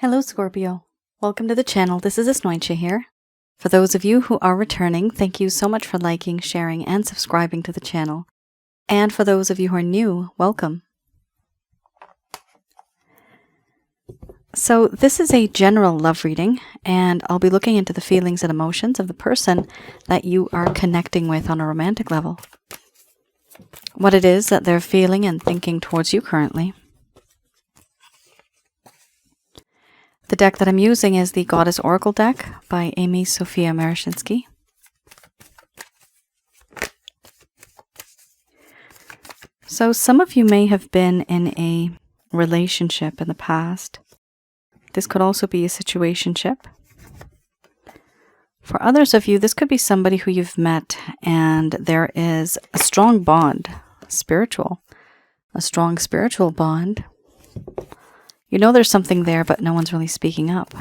Hello Scorpio, welcome to the channel. This is Asnointia here. For those of you who are returning, thank you so much for liking, sharing, and subscribing to the channel. And for those of you who are new, welcome. So this is a general love reading, and I'll be looking into the feelings and emotions of the person that you are connecting with on a romantic level. What it is that they're feeling and thinking towards you currently. The deck that I'm using is the Goddess Oracle deck by Amy Sophia Marashinsky. So some of you may have been in a relationship in the past. This could also be a situationship. For others of you, this could be somebody who you've met and there is a strong bond, a strong spiritual bond. You know there's something there, but no one's really speaking up.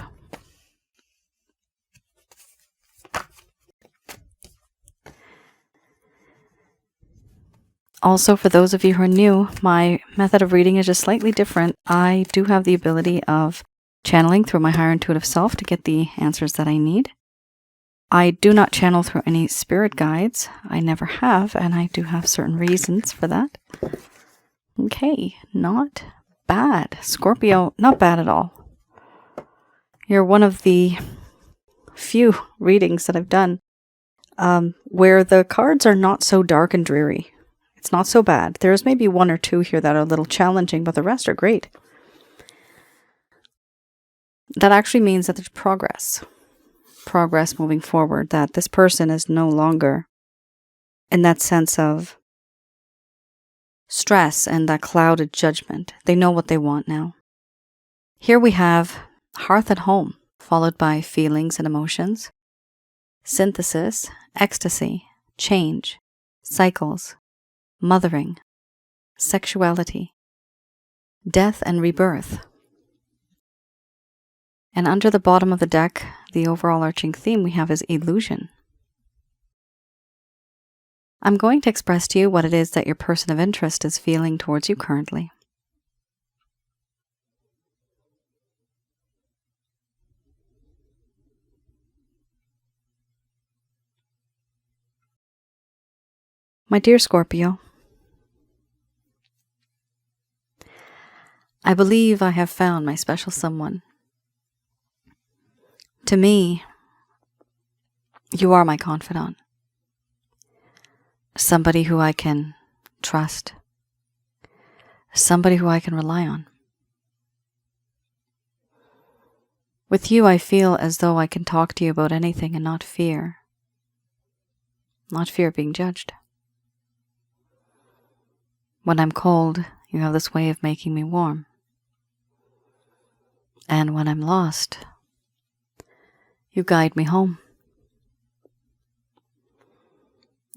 Also, for those of you who are new, my method of reading is just slightly different. I do have the ability of channeling through my higher intuitive self to get the answers that I need. I do not channel through any spirit guides. I never have, and I do have certain reasons for that. Okay, not bad. Scorpio, not bad at all. You're one of the few readings that I've done where the cards are not so dark and dreary. It's not so bad. There's maybe one or two here that are a little challenging, but the rest are great. That actually means that there's progress moving forward, that this person is no longer in that sense of stress and that clouded judgment. They know what they want now. Here we have hearth and home, followed by feelings and emotions, synthesis, ecstasy, change, cycles, mothering, sexuality, death and rebirth. And under the bottom of the deck, the overall arching theme we have is illusion. I'm going to express to you what it is that your person of interest is feeling towards you currently. My dear Scorpio, I believe I have found my special someone. To me, you are my confidant. Somebody who I can trust. Somebody who I can rely on. With you, I feel as though I can talk to you about anything and not fear. Not fear being judged. When I'm cold, you have this way of making me warm. And when I'm lost, you guide me home.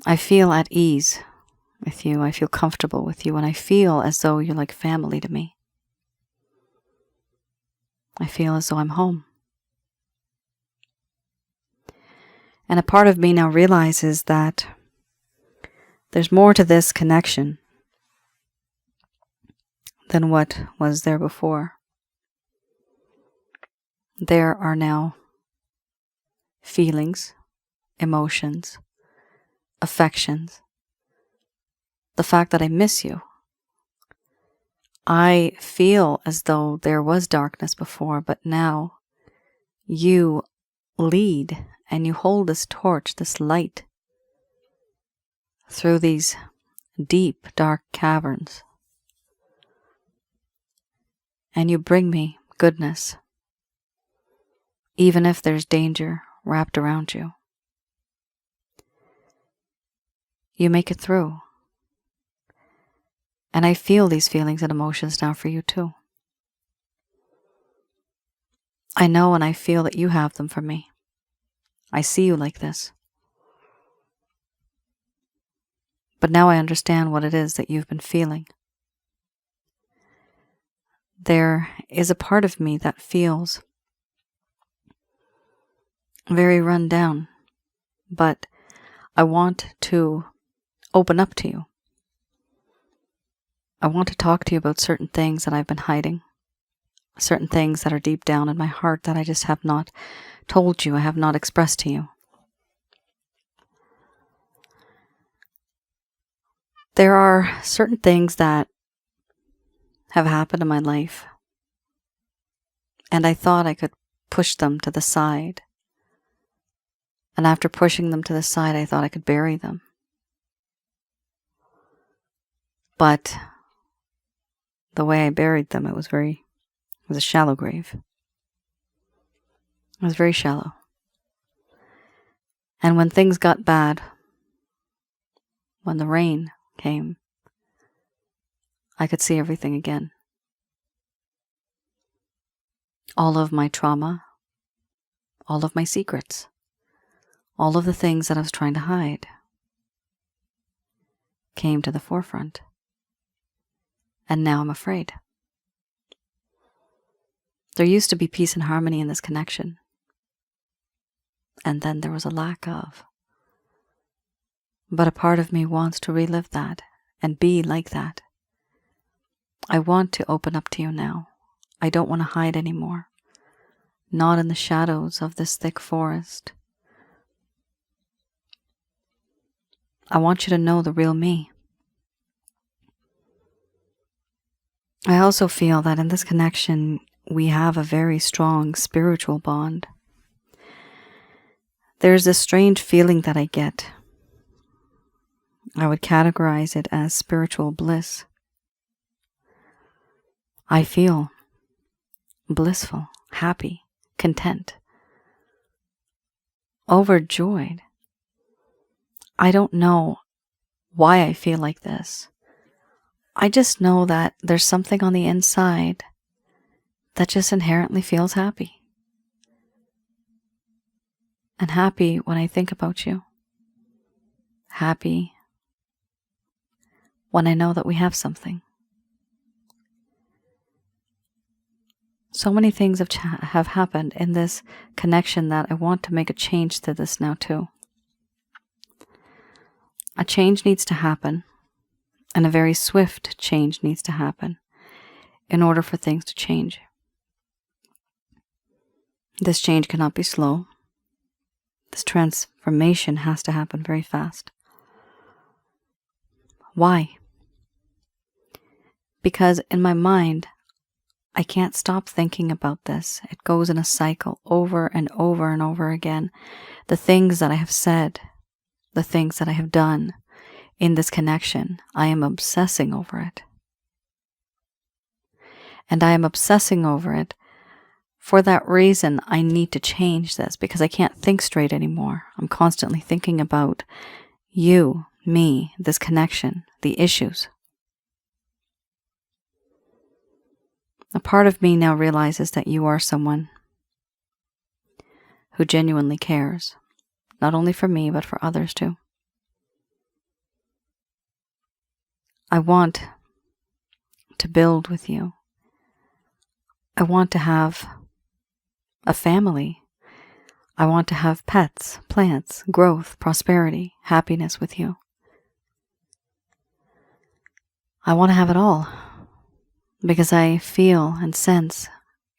I feel at ease with you. I feel comfortable with you. And I feel as though you're like family to me. I feel as though I'm home. And a part of me now realizes that there's more to this connection than what was there before. There are now feelings, emotions, affections, the fact that I miss you. I feel as though there was darkness before, but now you lead and you hold this torch, this light, through these deep, dark caverns. And you bring me goodness, even if there's danger wrapped around you. You make it through. And I feel these feelings and emotions now for you too. I know and I feel that you have them for me. I see you like this. But now I understand what it is that you've been feeling. There is a part of me that feels very run down, but I want to open up to you. I want to talk to you about certain things that I've been hiding. certain things that are deep down in my heart that I just have not told you, I have not expressed to you. There are certain things that have happened in my life, and I thought I could push them to the side. And after pushing them to the side, I thought I could bury them. But the way I buried them, it was a shallow grave. It was very shallow. And when things got bad, when the rain came, I could see everything again. All of my trauma, all of my secrets, all of the things that I was trying to hide came to the forefront. And now I'm afraid. There used to be peace and harmony in this connection. And then there was a lack of. But a part of me wants to relive that and be like that. I want to open up to you now. I don't want to hide anymore. Not in the shadows of this thick forest. I want you to know the real me. I also feel that in this connection, we have a very strong spiritual bond. There's this strange feeling that I get. I would categorize it as spiritual bliss. I feel blissful, happy, content, overjoyed. I don't know why I feel like this. I just know that there's something on the inside that just inherently feels happy. And happy when I think about you. Happy when I know that we have something. So many things have happened in this connection that I want to make a change to this now too. A change needs to happen, and a very swift change needs to happen in order for things to change. This change cannot be slow. This transformation has to happen very fast. Why? Because in my mind, I can't stop thinking about this. It goes in a cycle over and over and over again. The things that I have said, the things that I have done in this connection, I am obsessing over it. And I am obsessing over it. For that reason, I need to change this because I can't think straight anymore. I'm constantly thinking about you, me, this connection, the issues. A part of me now realizes that you are someone who genuinely cares, not only for me, but for others too. I want to build with you. I want to have a family. I want to have pets, plants, growth, prosperity, happiness with you. I want to have it all because I feel and sense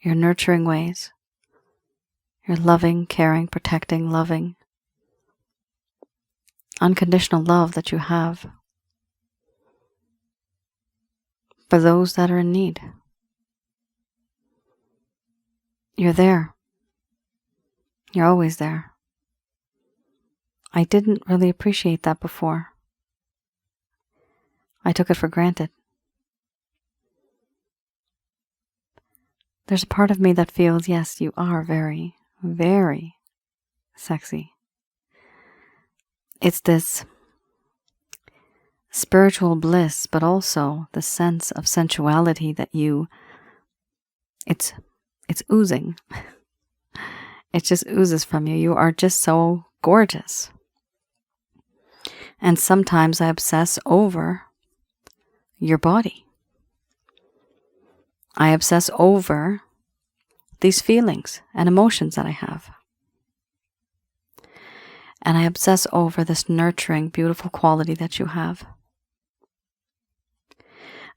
your nurturing ways, your loving, caring, protecting, loving, unconditional love that you have for those that are in need. You're there. You're always there. I didn't really appreciate that before. I took it for granted. There's a part of me that feels, yes, you are very, very sexy. It's this spiritual bliss, but also the sense of sensuality that it's oozing. It just oozes from you. You are just so gorgeous. And sometimes I obsess over your body. I obsess over these feelings and emotions that I have. And I obsess over this nurturing, beautiful quality that you have.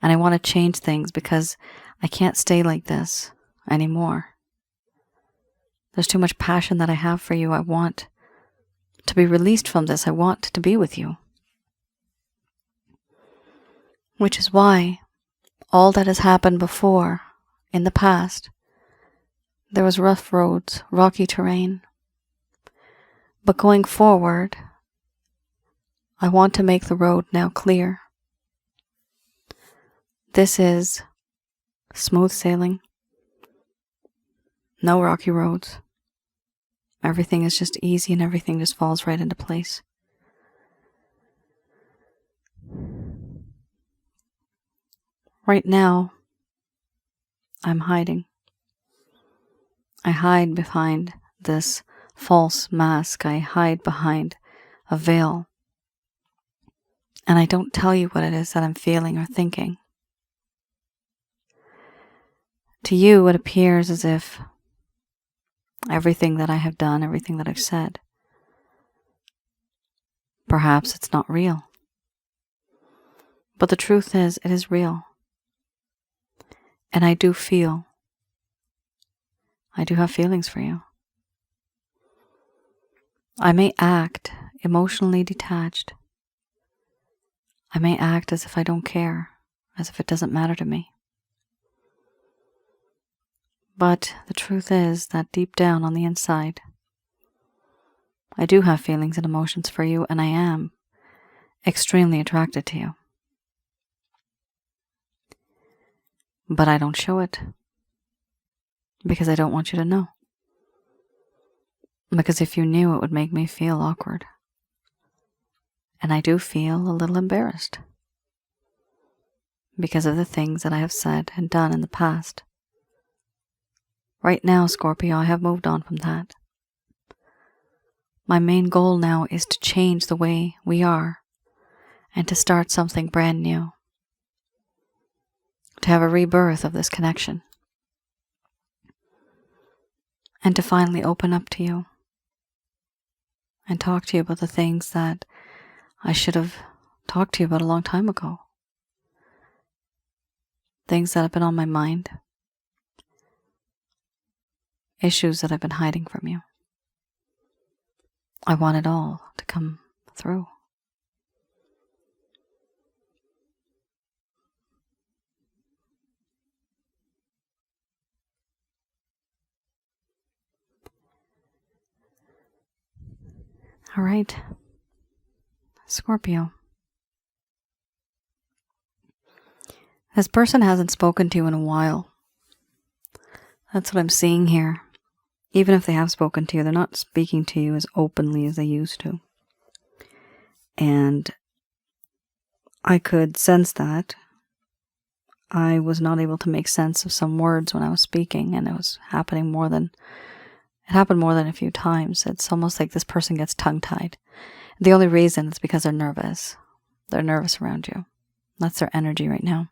And I want to change things because I can't stay like this. anymore. There's too much passion that I have for you. I want to be released from this. I want to be with you. Which is why all that has happened before, in the past, there was rough roads, rocky terrain. But going forward, I want to make the road now clear. This is smooth sailing. No rocky roads. Everything is just easy and everything just falls right into place. Right now, I'm hiding. I hide behind this false mask. I hide behind a veil. And I don't tell you what it is that I'm feeling or thinking. To you, it appears as if everything that I have done, everything that I've said, perhaps it's not real. But the truth is, it is real. And I do feel. I do have feelings for you. I may act emotionally detached. I may act as if I don't care, as if it doesn't matter to me. But the truth is that deep down on the inside, I do have feelings and emotions for you, and I am extremely attracted to you. But I don't show it because I don't want you to know. Because if you knew, it would make me feel awkward. And I do feel a little embarrassed because of the things that I have said and done in the past. Right now, Scorpio, I have moved on from that. My main goal now is to change the way we are and to start something brand new. To have a rebirth of this connection. And to finally open up to you and talk to you about the things that I should have talked to you about a long time ago. Things that have been on my mind. Issues that I've been hiding from you. I want it all to come through. All right, Scorpio. This person hasn't spoken to you in a while. That's what I'm seeing here. Even if they have spoken to you, they're not speaking to you as openly as they used to. And I could sense that. I was not able to make sense of some words when I was speaking, and it was happening more than a few times. It's almost like this person gets tongue-tied. The only reason is because they're nervous. They're nervous around you. That's their energy right now.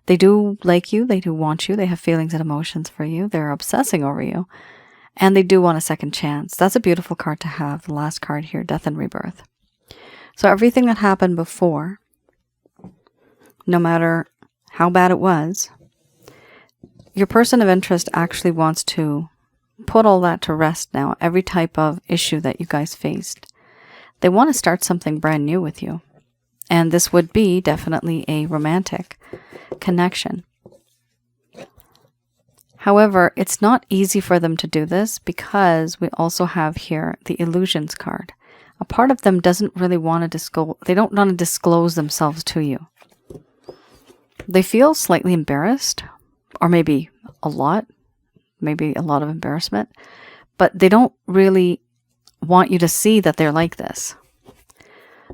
They do like you. They do want you. They have feelings and emotions for you. They're obsessing over you. And they do want a second chance. That's a beautiful card to have. The last card here, Death and Rebirth. So everything that happened before, no matter how bad it was, your person of interest actually wants to put all that to rest now. Every type of issue that you guys faced. They want to start something brand new with you. And this would be definitely a romantic connection. However, it's not easy for them to do this because we also have here the illusions card. A part of them doesn't really want to disclose themselves to you. They feel slightly embarrassed, or maybe a lot of embarrassment, but they don't really want you to see that they're like this.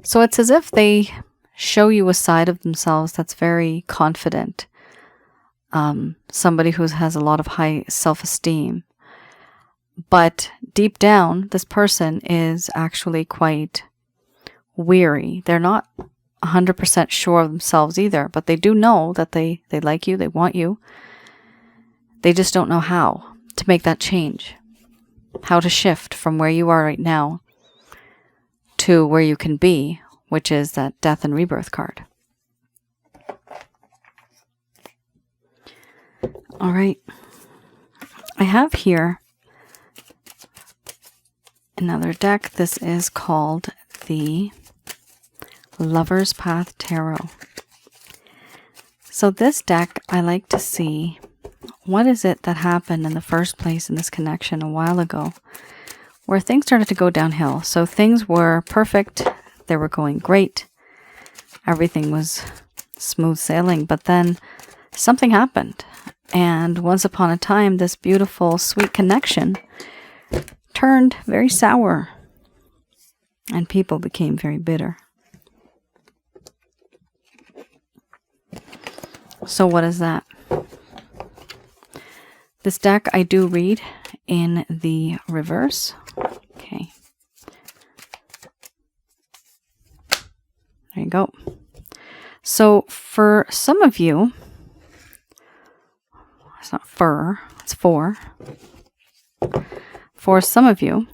So it's as if they show you a side of themselves that's very confident. Somebody who has a lot of high self-esteem. But deep down, this person is actually quite weary. They're not 100% sure of themselves either, but they do know that they like you, they want you. They just don't know how to make that change. How to shift from where you are right now to where you can be, which is that Death and Rebirth card. All right. I have here another deck. This is called the Lover's Path Tarot. So this deck, I like to see what is it that happened in the first place in this connection a while ago where things started to go downhill. So things were perfect. They were going great. Everything was smooth sailing. But then something happened. And once upon a time, this beautiful, sweet connection turned very sour. And people became very bitter. So what is that? This deck I do read in the reverse. Okay. There you go. So for some of you, it's not fur, it's for. For some of you,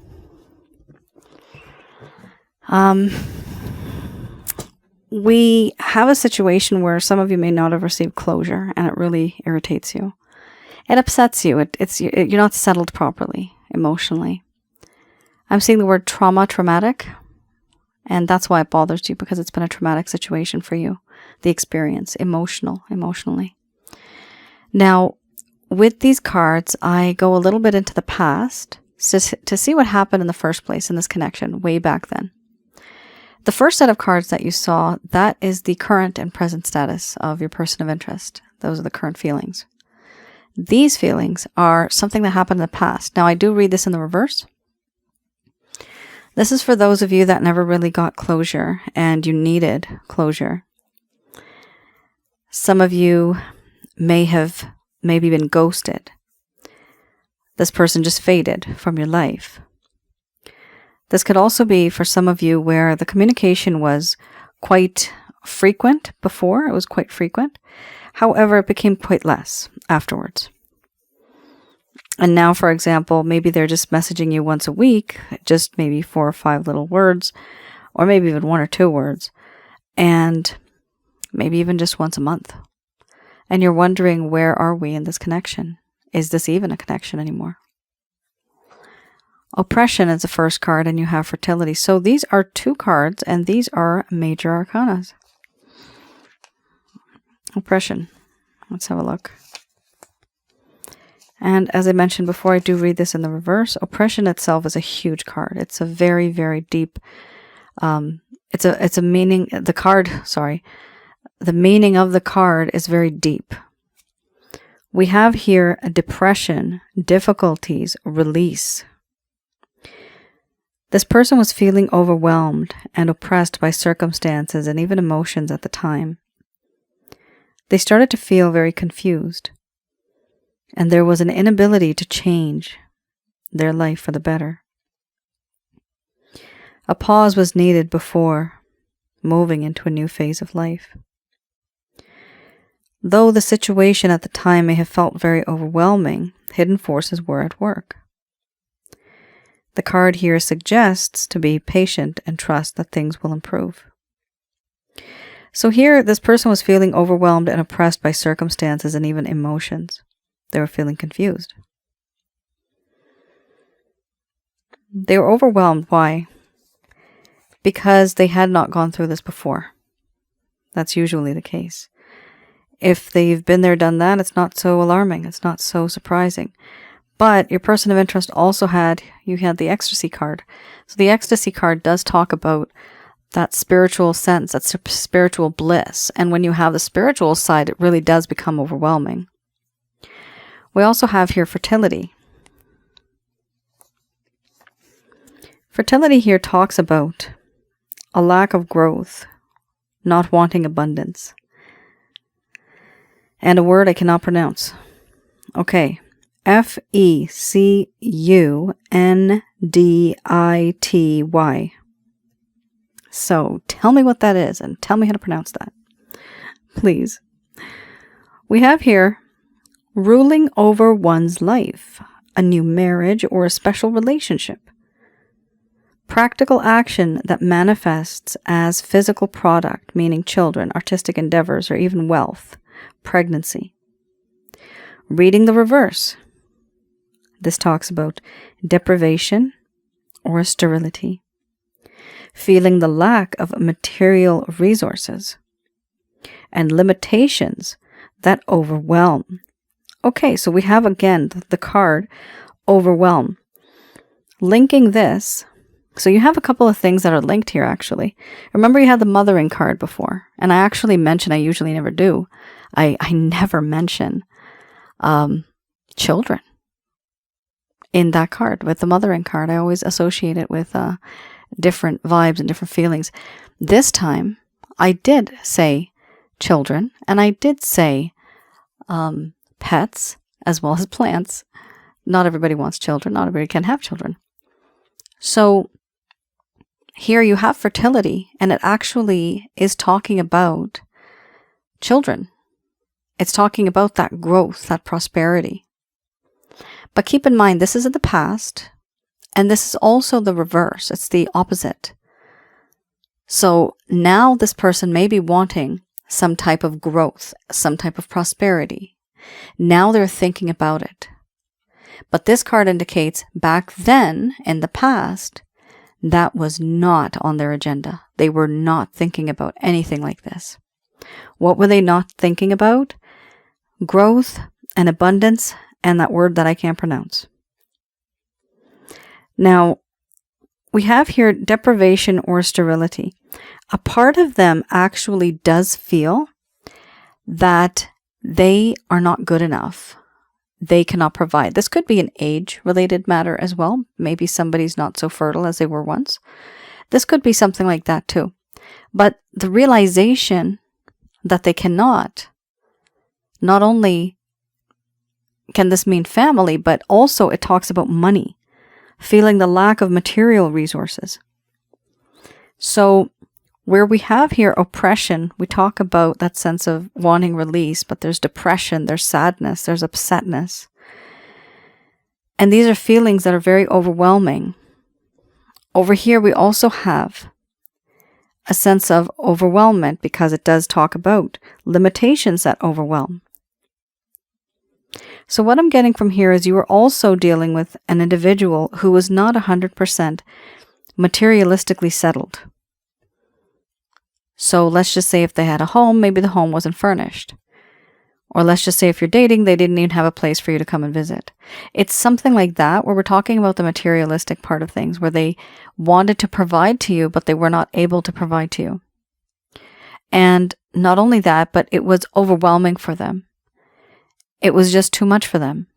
we have a situation where some of you may not have received closure, and it really irritates you. It upsets you. You're not settled properly emotionally. I'm seeing the word traumatic, and that's why it bothers you, because it's been a traumatic situation for you. The experience, emotionally. Now, with these cards, I go a little bit into the past to see what happened in the first place in this connection way back then. The first set of cards that you saw, that is the current and present status of your person of interest. Those are the current feelings. These feelings are something that happened in the past. Now, I do read this in the reverse. This is for those of you that never really got closure and you needed closure. Some of you may have maybe been ghosted. This person just faded from your life. This could also be for some of you where the communication was quite frequent before. It was quite frequent. However, it became quite less afterwards. And now, for example, maybe they're just messaging you once a week, just maybe 4 or 5 little words, or maybe even 1 or 2 words, and maybe even just once a month. And you're wondering, where are we in this connection? Is this even a connection anymore? Oppression is the first card, and you have fertility. So these are 2 cards, and these are major arcanas. Oppression. Let's have a look. And as I mentioned before, I do read this in the reverse. Oppression itself is a huge card. It's a very, very deep, it's a meaning, the meaning of the card is very deep. We have here a depression, difficulties, release. This person was feeling overwhelmed and oppressed by circumstances and even emotions at the time. They started to feel very confused, and there was an inability to change their life for the better. A pause was needed before moving into a new phase of life. Though the situation at the time may have felt very overwhelming, hidden forces were at work. The card here suggests to be patient and trust that things will improve. So here, this person was feeling overwhelmed and oppressed by circumstances and even emotions. They were feeling confused. They were overwhelmed. Why? Because they had not gone through this before. That's usually the case. If they've been there, done that, it's not so alarming. It's not so surprising. But your person of interest also had the ecstasy card. So the ecstasy card does talk about that spiritual sense, that spiritual bliss. And when you have the spiritual side, it really does become overwhelming. We also have here fertility. Fertility here talks about a lack of growth, not wanting abundance. And a word I cannot pronounce. Okay. Fecundity. So tell me what that is and tell me how to pronounce that, please. We have here ruling over one's life, a new marriage or a special relationship. Practical action that manifests as physical product, meaning children, artistic endeavors, or even wealth, pregnancy. Reading the reverse. this talks about deprivation or sterility, feeling the lack of material resources, and limitations that overwhelm. Okay, so we have again the card overwhelm. Linking this, so you have a couple of things that are linked here actually. Remember you had the mothering card before, and I actually mentioned, I usually never do, I never mention children in that card. With the mothering card, I always associate it with different vibes and different feelings. This time, I did say children, and I did say pets as well as plants. Not everybody wants children. Not everybody can have children. So here you have fertility, and it actually is talking about children. It's talking about that growth, that prosperity. But keep in mind, this is in the past, and this is also the reverse. It's the opposite. So now this person may be wanting some type of growth, some type of prosperity. Now they're thinking about it. But this card indicates back then, in the past, that was not on their agenda. They were not thinking about anything like this. What were they not thinking about? Growth and abundance and that word that I can't pronounce. Now, we have here deprivation or sterility. A part of them actually does feel that they are not good enough. They cannot provide. This could be an age-related matter as well. Maybe somebody's not so fertile as they were once. This could be something like that too. But the realization that they cannot, not only can this mean family, but also it talks about money, feeling the lack of material resources. So where we have here oppression, we talk about that sense of wanting release, but there's depression, there's sadness, there's upsetness. And these are feelings that are very overwhelming. Over here, we also have a sense of overwhelmment because it does talk about limitations that overwhelm. So what I'm getting from here is you are also dealing with an individual who is not 100% materialistically settled. So let's just say if they had a home, maybe the home wasn't furnished. Or let's just say if you're dating, they didn't even have a place for you to come and visit. It's something like that where we're talking about the materialistic part of things, where they wanted to provide to you, but they were not able to provide to you. And not only that, but it was overwhelming for them. It was just too much for them.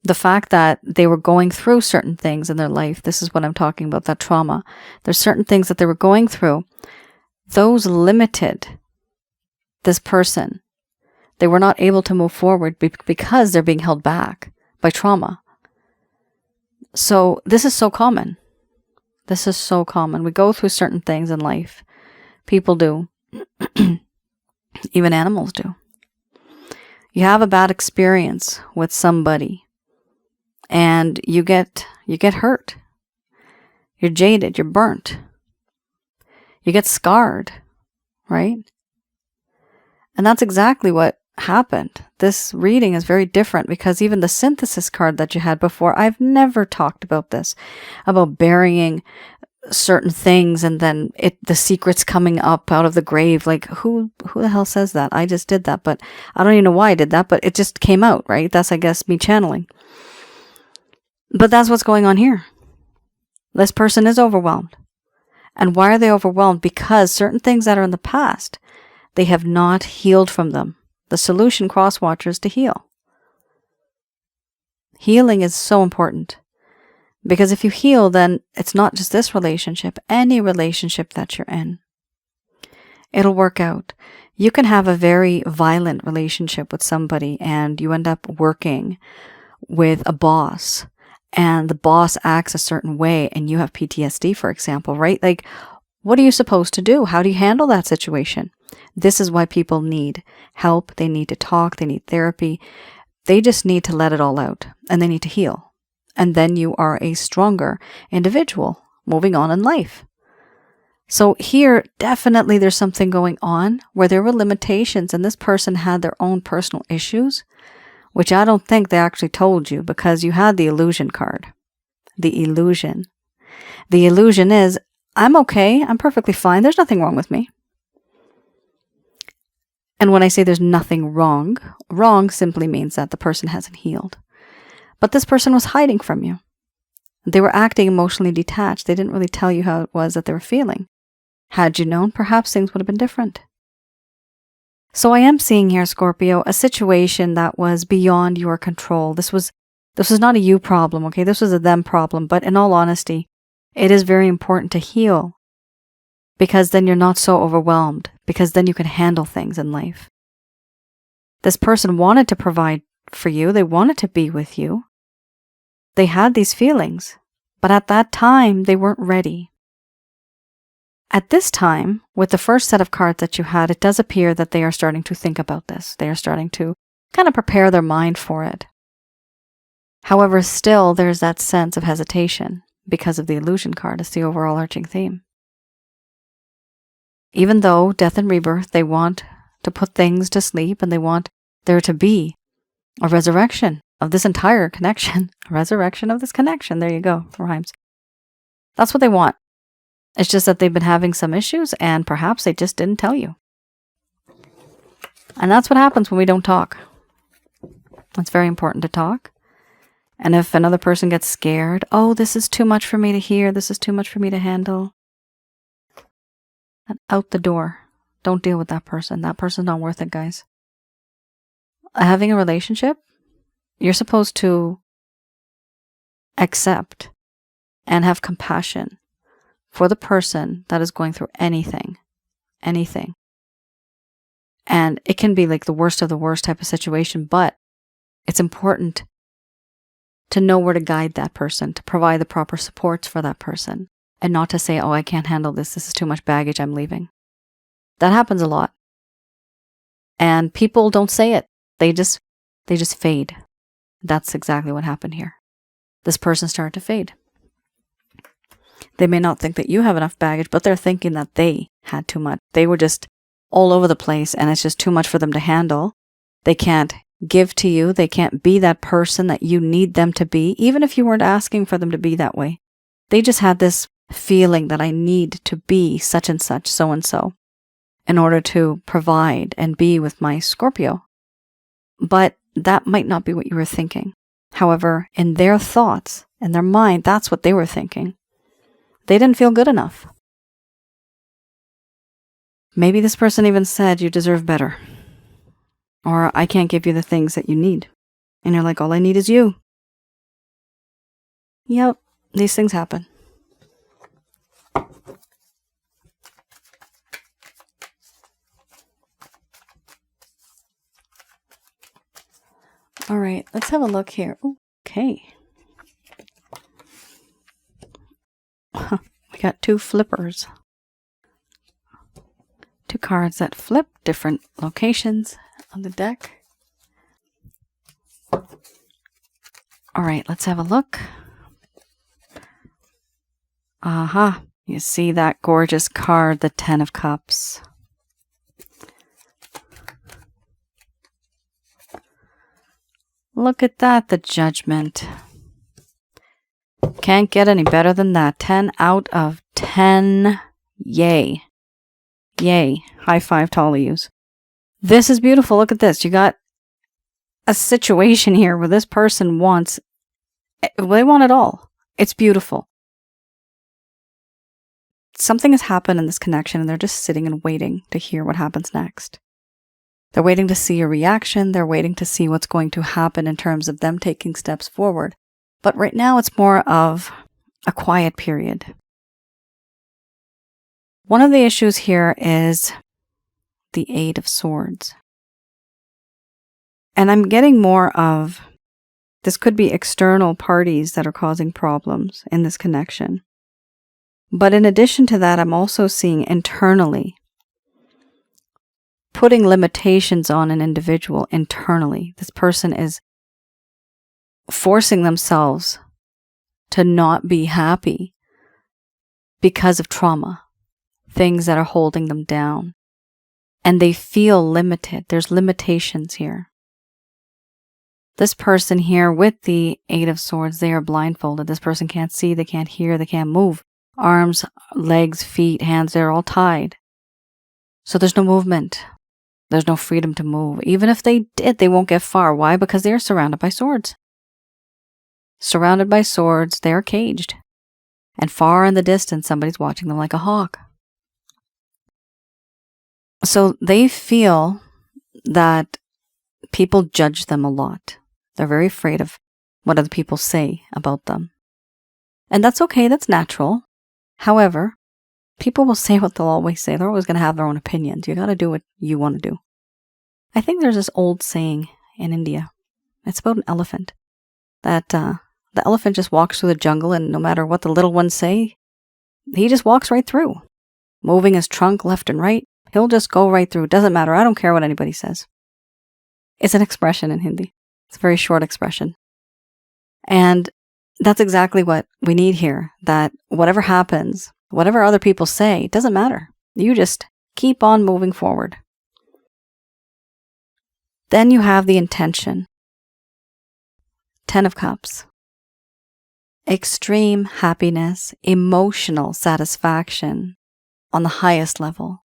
The fact that they were going through certain things in their life, this is what I'm talking about, that trauma. There's certain things that they were going through. Those limited this person. They were not able to move forward because they're being held back by trauma. So this is so common. This is so common. We go through certain things in life. People do. Even animals do. You have a bad experience with somebody and you get hurt. You're jaded, you're burnt. You get scarred, right? And that's exactly what happened. This reading is very different because even the synthesis card that you had before, I've never talked about this, about burying certain things and then the secrets coming up out of the grave. Like who the hell says that? I just did that, but I don't even know why I did that, but it just came out, right? That's, I guess, me channeling. But that's what's going on here. This person is overwhelmed. And why are they overwhelmed? Because certain things that are in the past, they have not healed from them. The solution, crosswatcher, is to heal. Healing is so important. Because if you heal, then it's not just this relationship, any relationship that you're in. It'll work out. You can have a very violent relationship with somebody and you end up working with a boss and the boss acts a certain way and you have PTSD, for example, right? Like, what are you supposed to do? How do you handle that situation? This is why people need help. They need to talk. They need therapy. They just need to let it all out and they need to heal. And then you are a stronger individual moving on in life. So here, definitely there's something going on where there were limitations and this person had their own personal issues which I don't think they actually told you, because you had the illusion card. The illusion. The illusion is, I'm okay, I'm perfectly fine, there's nothing wrong with me. And when I say there's nothing wrong, wrong simply means that the person hasn't healed. But this person was hiding from you. They were acting emotionally detached. They didn't really tell you how it was that they were feeling. Had you known, perhaps things would have been different. So I am seeing here, Scorpio, a situation that was beyond your control. This was not a you problem, okay? This was a them problem. But in all honesty, it is very important to heal, because then you're not so overwhelmed, because then you can handle things in life. This person wanted to provide for you. They wanted to be with you. They had these feelings, but at that time, they weren't ready. At this time, with the first set of cards that you had, it does appear that they are starting to think about this. They are starting to kind of prepare their mind for it. However, still, there's that sense of hesitation because of the illusion card. It's the overall arching theme. Even though death and rebirth, they want to put things to sleep, and they want there to be a resurrection of this entire connection. A resurrection of this connection. There you go. It rhymes. That's what they want. It's just that they've been having some issues, and perhaps they just didn't tell you. And that's what happens when we don't talk. It's very important to talk. And if another person gets scared, oh, this is too much for me to hear, this is too much for me to handle, and out the door. Don't deal with that person. That person's not worth it, guys. Having a relationship, you're supposed to accept and have compassion for the person that is going through anything. Anything. And it can be like the worst of the worst type of situation, but it's important to know where to guide that person, to provide the proper supports for that person, and not to say, oh, I can't handle this. This is too much baggage. I'm leaving. That happens a lot. And people don't say it. They just fade. That's exactly what happened here. This person started to fade. They may not think that you have enough baggage, but they're thinking that they had too much. They were just all over the place, and it's just too much for them to handle. They can't give to you. They can't be that person that you need them to be, even if you weren't asking for them to be that way. They just had this feeling that I need to be such and such, so and so, in order to provide and be with my Scorpio. But that might not be what you were thinking. However, in their thoughts, in their mind, that's what they were thinking. They didn't feel good enough. Maybe this person even said, you deserve better. Or, I can't give you the things that you need. And you're like, all I need is you. Yep, these things happen. All right, let's have a look here. Okay. We got two flippers. Two cards that flip different locations on the deck. All right, let's have a look. Aha, you see that gorgeous card, the 10 of Cups. Look at that, the Judgment. Can't get any better than that. 10 out of 10. Yay. Yay. High five to all of yous. This is beautiful. Look at this. You got a situation here where this person wants, they want it all. It's beautiful. Something has happened in this connection, and they're just sitting and waiting to hear what happens next. They're waiting to see a reaction. They're waiting to see what's going to happen in terms of them taking steps forward. But right now, it's more of a quiet period. One of the issues here is the 8 of Swords. And I'm getting more of, this could be external parties that are causing problems in this connection. But in addition to that, I'm also seeing internally, putting limitations on an individual internally. This person is forcing themselves to not be happy because of trauma, things that are holding them down. And they feel limited. There's limitations here. This person here with the Eight of Swords, they are blindfolded. This person can't see, they can't hear, they can't move. Arms, legs, feet, hands, they're all tied. So there's no movement. There's no freedom to move. Even if they did, they won't get far. Why? Because they are surrounded by swords. Surrounded by swords, they are caged. And far in the distance, somebody's watching them like a hawk. So they feel that people judge them a lot. They're very afraid of what other people say about them. And that's okay, that's natural. However, people will say what they'll always say. They're always going to have their own opinions. You got to do what you want to do. I think there's this old saying in India. It's about an elephant. That the elephant just walks through the jungle, and no matter what the little ones say, he just walks right through. Moving his trunk left and right. He'll just go right through. Doesn't matter. I don't care what anybody says. It's an expression in Hindi. It's a very short expression. And that's exactly what we need here. That whatever happens, whatever other people say, it doesn't matter. You just keep on moving forward. Then you have the intention. 10 of Cups. Extreme happiness, emotional satisfaction on the highest level.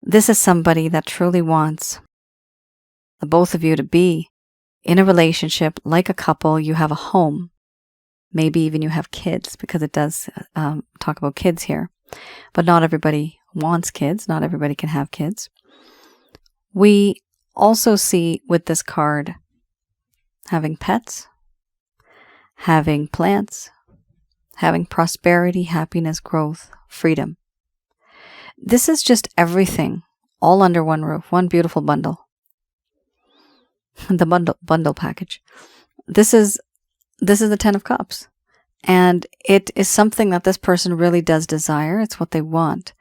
This is somebody that truly wants the both of you to be in a relationship like a couple. You have a home. Maybe even you have kids, because it does talk about kids here. But not everybody wants kids. Not everybody can have kids. We also see with this card having pets, having plants, having prosperity, happiness, growth, freedom. This is just everything, all under one roof, one beautiful bundle. The bundle package. This is the 10 of Cups. And it is something that this person really does desire. It's what they want.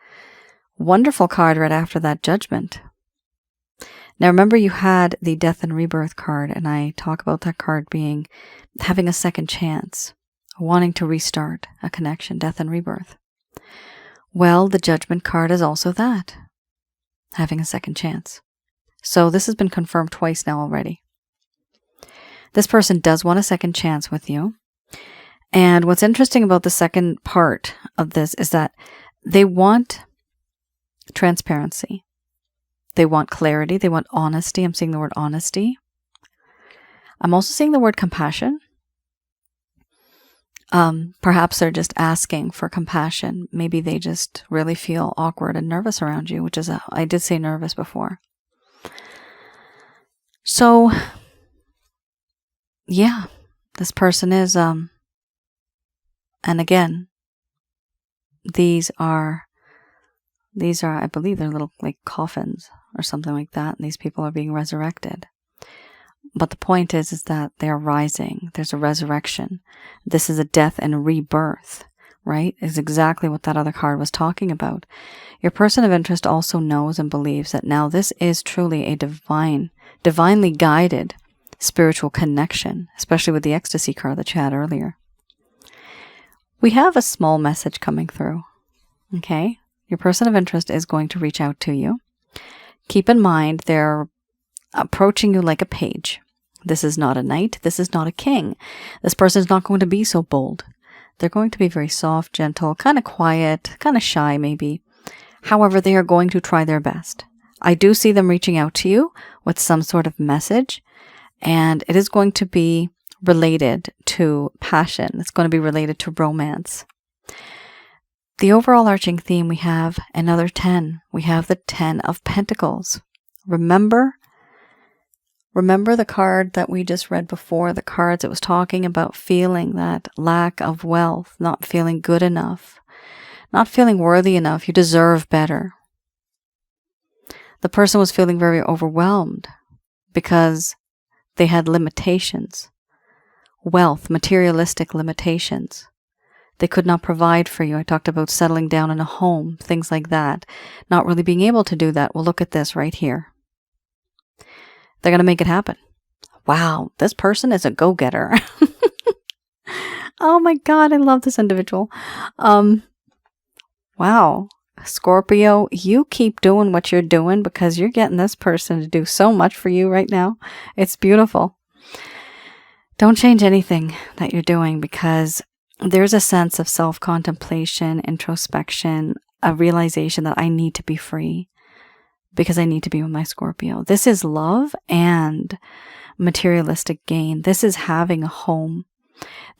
Wonderful card right after that, Judgment. Now remember, you had the Death and Rebirth card, and I talk about that card being having a second chance, wanting to restart a connection, death and rebirth. Well, the Judgment card is also that, having a second chance. So this has been confirmed twice now already. This person does want a second chance with you. And what's interesting about the second part of this is that they want transparency. They want clarity. They want honesty. I'm seeing the word honesty. I'm also seeing the word compassion. Perhaps they're just asking for compassion. Maybe they just really feel awkward and nervous around you, which is, I did say nervous before. So, yeah, this person is, and again, these are, I believe they're little like coffins or something like that. And these people are being resurrected. But the point is that they're rising. There's a resurrection. This is a death and rebirth, right? Is exactly what that other card was talking about. Your person of interest also knows and believes that now this is truly a divinely guided spiritual connection, especially with the ecstasy card that you had earlier. We have a small message coming through, okay? Your person of interest is going to reach out to you. Keep in mind, they're approaching you like a page. This is not a knight. This is not a king. This person is not going to be so bold. They're going to be very soft, gentle, kind of quiet, kind of shy maybe. However, they are going to try their best. I do see them reaching out to you with some sort of message, and it is going to be related to passion. It's going to be related to romance. The overall arching theme, we have another 10. We have the 10 of Pentacles. Remember the card that we just read before, the cards it was talking about feeling that lack of wealth, not feeling good enough, not feeling worthy enough. You deserve better. The person was feeling very overwhelmed because they had limitations, wealth, materialistic limitations. They could not provide for you. I talked about settling down in a home, things like that. Not really being able to do that. Well, look at this right here. They're going to make it happen. Wow, this person is a go-getter. Oh my God, I love this individual. Wow, Scorpio, you keep doing what you're doing because you're getting this person to do so much for you right now. It's beautiful. Don't change anything that you're doing, because there's a sense of self-contemplation, introspection, a realization that I need to be free because I need to be with my Scorpio. This is love and materialistic gain. This is having a home.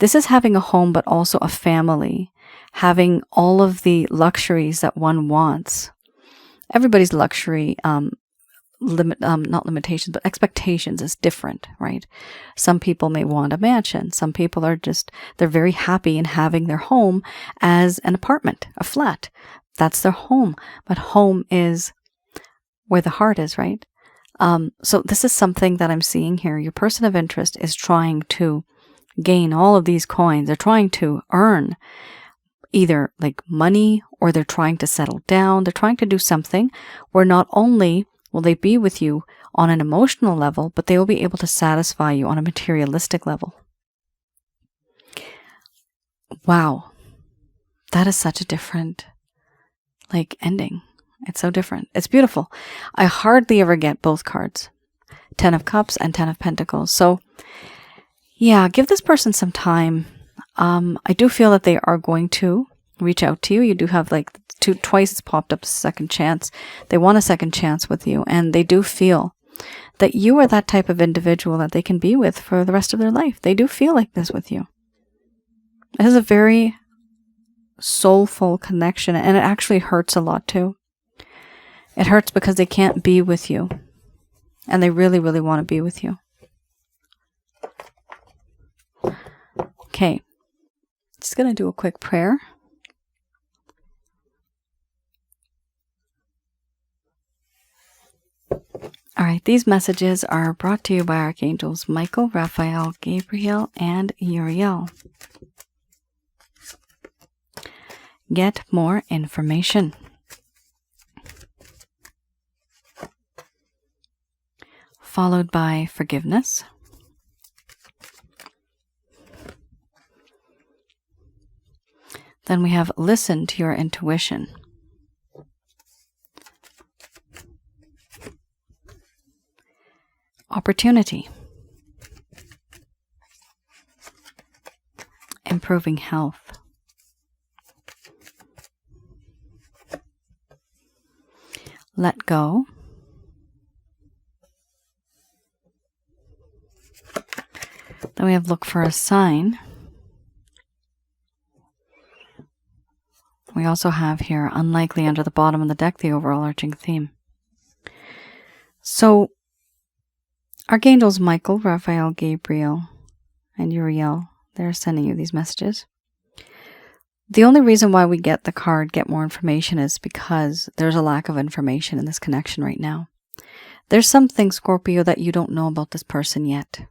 This is having a home, but also a family, having all of the luxuries that one wants. Everybody's luxury, not limitations, but expectations is different, right? Some people may want a mansion. Some people are they're very happy in having their home as an apartment, a flat. That's their home. But home is where the heart is, right? So this is something that I'm seeing here. Your person of interest is trying to gain all of these coins. They're trying to earn either like money, or they're trying to settle down. They're trying to do something where not only will they be with you on an emotional level, but they will be able to satisfy you on a materialistic level. Wow. That is such a different, ending. It's so different. It's beautiful. I hardly ever get both cards. 10 of Cups and 10 of Pentacles. So, yeah, give this person some time. I do feel that they are going to reach out to you. You do have twice it's popped up as a second chance. They want a second chance with you, and they do feel that you are that type of individual that they can be with for the rest of their life. They do feel like this with you. It is a very soulful connection, and it actually hurts a lot too. It hurts because they can't be with you, and they really, really want to be with you. Okay, just going to do a quick prayer. All right, these messages are brought to you by Archangels Michael, Raphael, Gabriel, and Uriel. Get more information. Followed by forgiveness. Then we have listen to your intuition. Opportunity. Improving health. Let go. Then we have look for a sign. We also have here unlikely under the bottom of the deck, the overall arching theme. So Archangels Michael, Raphael, Gabriel, and Uriel, they're sending you these messages. The only reason why we get the card, get more information, is because there's a lack of information in this connection right now. There's something, Scorpio, that you don't know about this person yet.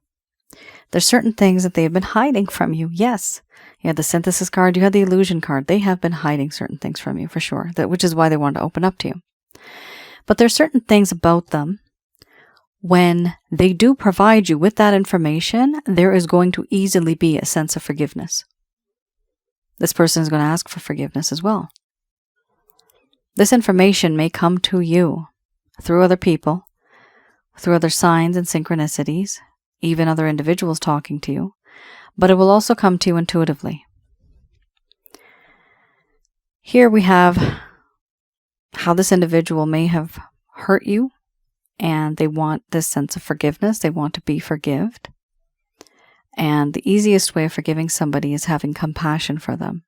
There's certain things that they've been hiding from you. Yes. You had the synthesis card, you had the illusion card. They have been hiding certain things from you for sure, which is why they wanted to open up to you. But there's certain things about them. When they do provide you with that information, there is going to easily be a sense of forgiveness. This person is going to ask for forgiveness as well. This information may come to you through other people, through other signs and synchronicities, even other individuals talking to you, but it will also come to you intuitively. Here we have how this individual may have hurt you, and they want this sense of forgiveness. They want to be forgived. And the easiest way of forgiving somebody is having compassion for them.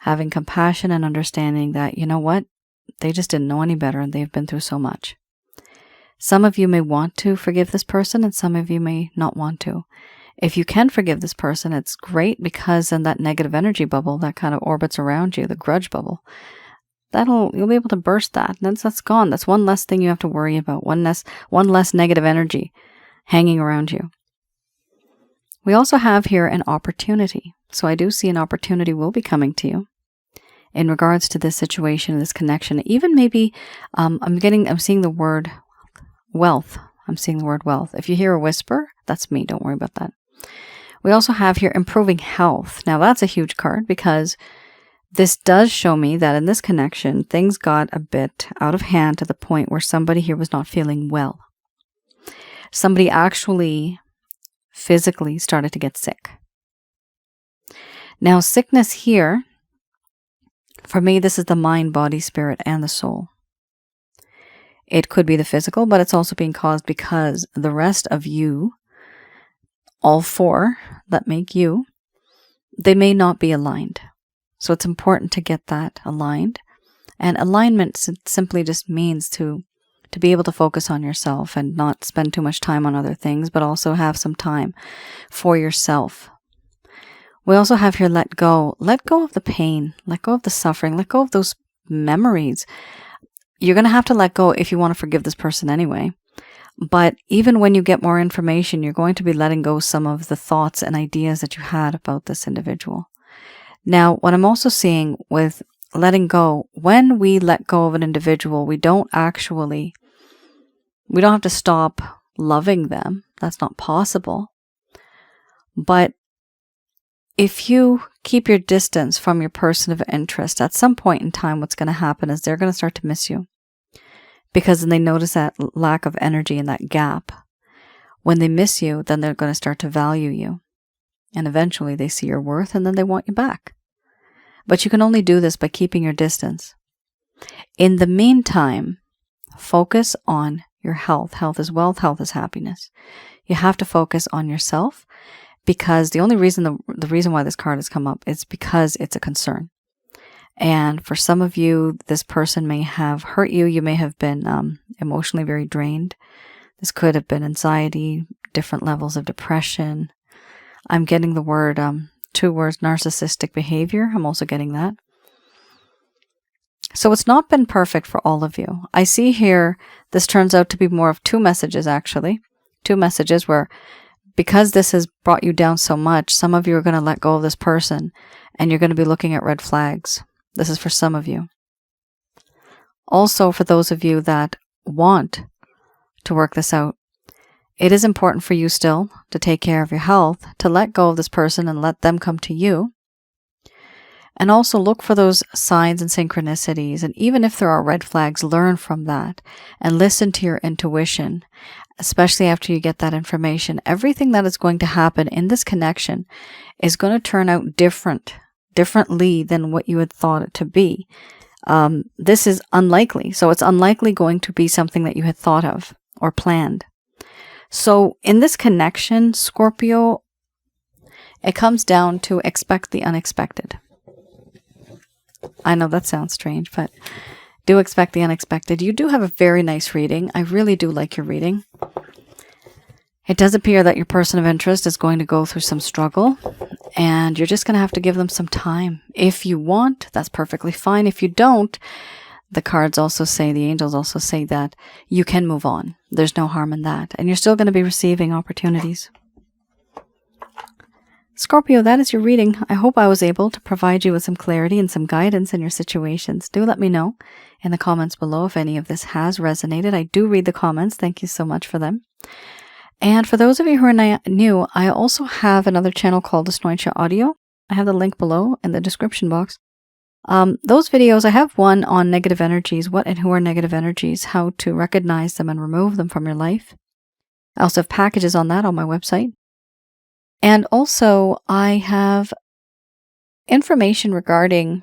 Having compassion and understanding that, you know what, they just didn't know any better and they've been through so much. Some of you may want to forgive this person and some of you may not want to. If you can forgive this person, it's great, because then that negative energy bubble that kind of orbits around you, the grudge bubble, you'll be able to burst that. That's gone. That's one less thing you have to worry about. One less negative energy hanging around you. We also have here an opportunity. So I do see an opportunity will be coming to you in regards to this situation, this connection. Even maybe, I'm seeing the word wealth. I'm seeing the word wealth. If you hear a whisper, that's me. Don't worry about that. We also have here improving health. Now that's a huge card, because this does show me that in this connection, things got a bit out of hand to the point where somebody here was not feeling well. Somebody actually physically started to get sick. Now, sickness here, for me, this is the mind, body, spirit, and the soul. It could be the physical, but it's also being caused because the rest of you, all four that make you, they may not be aligned. So it's important to get that aligned. And alignment simply just means to be able to focus on yourself and not spend too much time on other things, but also have some time for yourself. We also have here let go. Let go of the pain. Let go of the suffering. Let go of those memories. You're going to have to let go if you want to forgive this person anyway. But even when you get more information, you're going to be letting go some of the thoughts and ideas that you had about this individual. Now, what I'm also seeing with letting go, when we let go of an individual, we don't have to stop loving them. That's not possible. But if you keep your distance from your person of interest, at some point in time, what's going to happen is they're going to start to miss you. Because then they notice that lack of energy and that gap. When they miss you, then they're going to start to value you. And eventually they see your worth and then they want you back. But you can only do this by keeping your distance. In the meantime, focus on your health. Health is wealth. Health is happiness. You have to focus on yourself, because the only reason, the reason why this card has come up is because it's a concern. And for some of you, this person may have hurt you. You may have been emotionally very drained. This could have been anxiety, different levels of depression. I'm getting the word, 2 words, narcissistic behavior. I'm also getting that. So it's not been perfect for all of you. I see here, this turns out to be more of 2 messages, actually. 2 messages where, because this has brought you down so much, some of you are going to let go of this person and you're going to be looking at red flags. This is for some of you. Also, for those of you that want to work this out, it is important for you still to take care of your health, to let go of this person and let them come to you. And also look for those signs and synchronicities. And even if there are red flags, learn from that and listen to your intuition, especially after you get that information. Everything that is going to happen in this connection is going to turn out differently than what you had thought it to be. This is unlikely. So it's unlikely going to be something that you had thought of or planned. So in this connection, Scorpio, it comes down to expect the unexpected. I know that sounds strange, but do expect the unexpected. You do have a very nice reading. I really do like your reading. It does appear that your person of interest is going to go through some struggle, and you're just going to have to give them some time. If you want, that's perfectly fine. If you don't, the cards also say, the angels also say that you can move on. There's no harm in that, and you're still going to be receiving opportunities. Scorpio, that is your reading. I hope I was able to provide you with some clarity and some guidance in your situations. Do let me know in the comments below if any of this has resonated. I do read the comments. Thank you so much for them. And for those of you who are new, I also have another channel called Asnointia Audio. I have the link below in the description box. Those videos, I have one on negative energies, what and who are negative energies, how to recognize them and remove them from your life. I also have packages on that on my website. And also I have information regarding,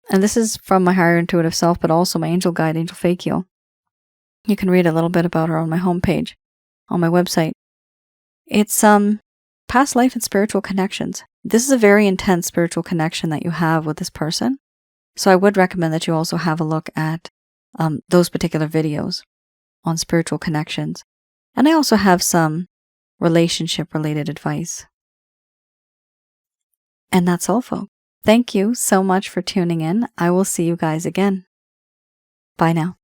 and this is from my higher intuitive self, but also my angel guide, Angel Fakio. You can read a little bit about her on my homepage, on my website. It's past life and spiritual connections. This is a very intense spiritual connection that you have with this person. So I would recommend that you also have a look at those particular videos on spiritual connections. And I also have some relationship-related advice. And that's all, folks. Thank you so much for tuning in. I will see you guys again. Bye now.